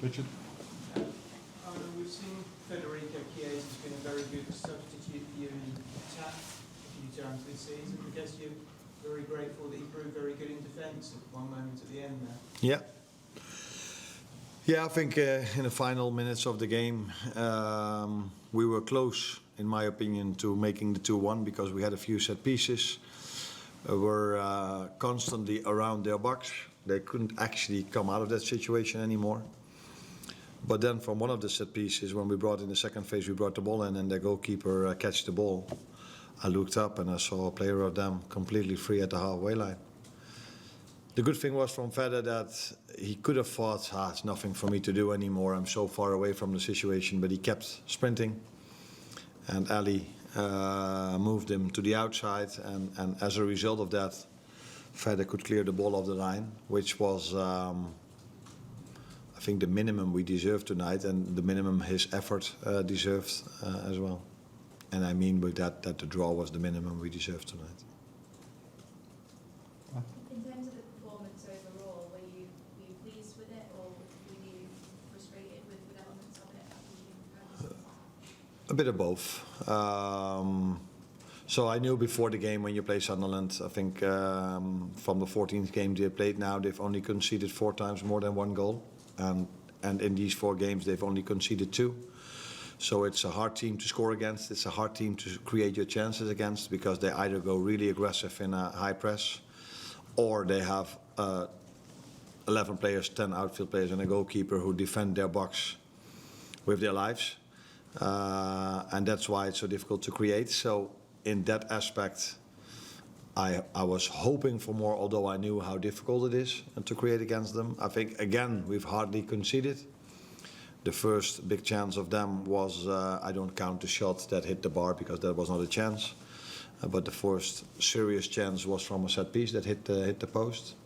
Richard? We've seen Federico Chiesa has been a very good substitute for you in attack a few times this season. I guess you're very grateful that he proved very good in defence at one moment at the end there. Yeah. Yeah, I think in the final minutes of the game, we were close, in my opinion, to making the 2-1 because we had a few set pieces. Were constantly around their box. They couldn't actually come out of that situation anymore. But then from one of the set pieces, when we brought in the second phase, we brought the ball in and the goalkeeper catched the ball. I looked up and I saw a player of them completely free at the halfway line. The good thing was from Feder that he could have thought, it's nothing for me to do anymore, I'm so far away from the situation, but he kept sprinting. And Ali moved him to the outside, and as a result of that, Feder could clear the ball off the line, which was, I think, the minimum we deserved tonight, and the minimum his effort deserved as well. And I mean with that the draw was the minimum we deserved tonight. In terms of the performance overall, were you pleased with it, or were you frustrated with elements of it? A bit of both. So I knew before the game when you play Sunderland, I think from the 14th game they played now, they've only conceded 4 times more than 1 goal. And in these 4 games, they've only conceded 2. So it's a hard team to score against. It's a hard team to create your chances against because they either go really aggressive in a high press or they have 11 players, 10 outfield players and a goalkeeper who defend their box with their lives. And that's why it's so difficult to create. So in that aspect, I was hoping for more, although I knew how difficult it is to create against them. I think, again, we've hardly conceded. The first big chance of them was, I don't count the shot that hit the bar because that was not a chance. But the first serious chance was from a set piece that hit the post.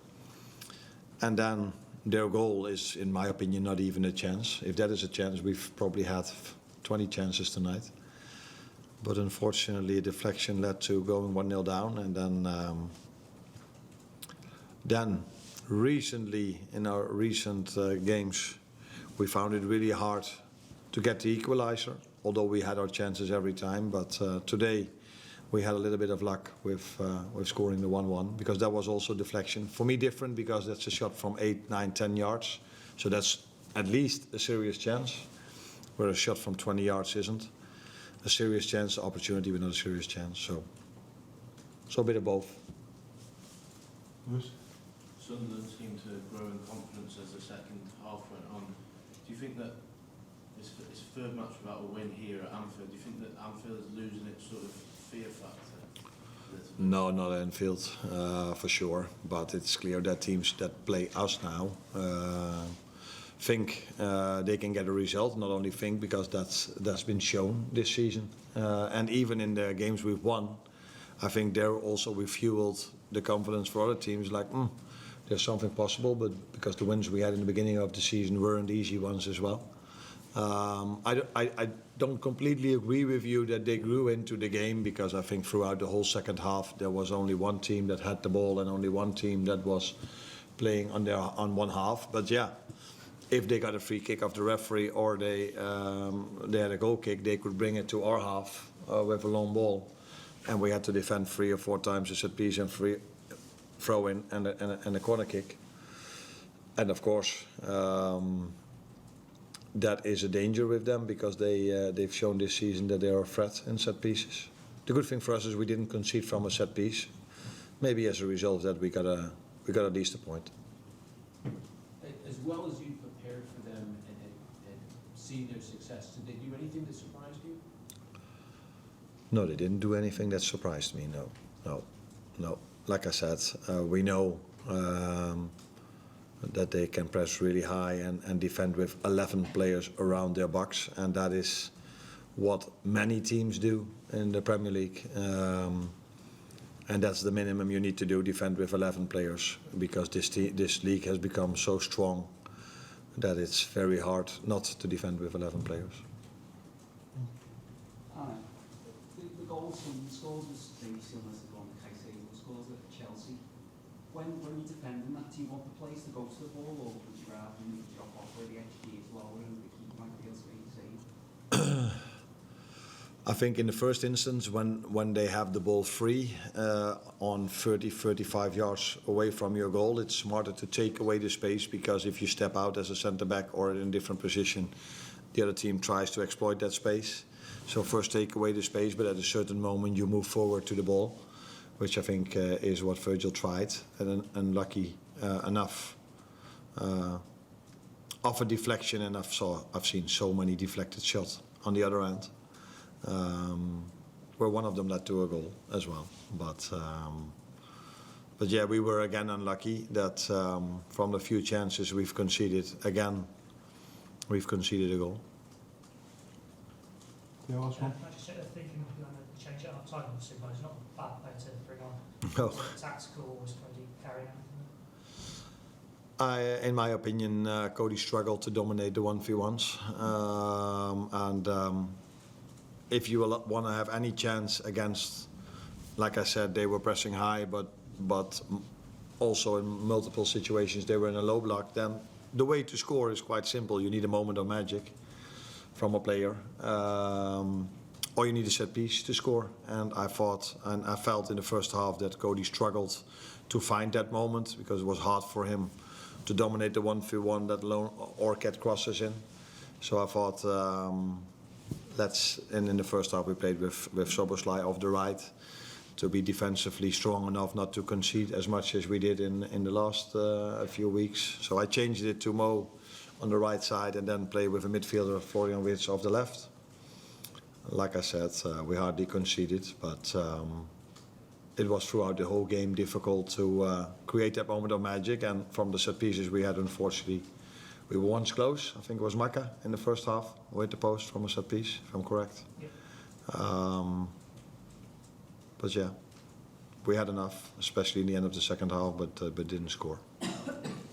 And then their goal is, in my opinion, not even a chance. If that is a chance, we've probably had 20 chances tonight. But unfortunately, a deflection led to going 1-0 down. And then recently, in our recent games, we found it really hard to get the equalizer, although we had our chances every time. But today, we had a little bit of luck with scoring the 1-1, because that was also deflection. For me, different, because that's a shot from 8, 9, 10 yards. So that's at least a serious chance, where a shot from 20 yards isn't. A serious chance, opportunity, but not a serious chance. So a bit of both. Yes. Sunderland seemed to grow in confidence as the second half went on. Do you think that it's third match without a win here at Anfield? Do you think that Anfield is losing its sort of fear factor? No, not at Anfield, for sure. But it's clear that teams that play us now think they can get a result. Not only think, because that's been shown this season. And even in the games we've won, I think there also we fueled the confidence for other teams, like, there's something possible, but because the wins we had in the beginning of the season weren't easy ones as well. I don't completely agree with you that they grew into the game, because I think throughout the whole second half there was only one team that had the ball and only one team that was playing on one half. But yeah, if they got a free kick of the referee or they had a goal kick, they could bring it to our half with a long ball, and we had to defend 3 or 4 times a set piece and throw in and a corner kick. And of course, that is a danger with them, because they've shown this season that they are a threat in set pieces. The good thing for us is we didn't concede from a set piece. Maybe as a result of that we got at least a point. As well as you prepared for them and seen their success, did they do anything that surprised you? No, they didn't do anything that surprised me. No. Like I said, we know that they can press really high and defend with 11 players around their box, and that is what many teams do in the Premier League. And that's the minimum you need to do, defend with 11 players, because this league has become so strong that it's very hard not to defend with 11 players. Arne, the goals from the scores was very similar to the one that Chiesa scores at Chelsea. When you're defending that, do you want the players to go to the ball, or would you rather them drop off where the XG is I think in the first instance, when they have the ball free on 30, 35 yards away from your goal, it's smarter to take away the space, because if you step out as a centre-back or in a different position, the other team tries to exploit that space. So first take away the space, but at a certain moment you move forward to the ball, which I think is what Virgil tried, and unlucky enough. Of a deflection, and I've seen so many deflected shots on the other end. Where one of them led to a goal as well, but yeah, we were again unlucky that from the few chances we've conceded a goal. Yeah, last one. I just thinking of going to change it up time, obviously, but it's not a bad play to bring on. No. Was it tactical, or was Cody carrying anything? In my opinion, Cody struggled to dominate the 1v1s, and if you want to have any chance against, like I said, they were pressing high, but also in multiple situations they were in a low block, then the way to score is quite simple. You need a moment of magic from a player, or you need a set piece to score. And I thought, and I felt in the first half that Cody struggled to find that moment, because it was hard for him to dominate the 1v1, let alone or get crosses in. So I thought, in the first half we played with Szoboszlai off the right to be defensively strong enough not to concede as much as we did in the last few weeks. So I changed it to Mo on the right side and then play with a midfielder, Florian Wirtz, off the left. Like I said, we hardly conceded, but it was throughout the whole game difficult to create that moment of magic. And from the set pieces we had, unfortunately, we were once close. I think it was Maka in the first half, who hit the post from a set piece, if I'm correct. Yeah. But yeah, we had enough, especially in the end of the second half, but didn't score.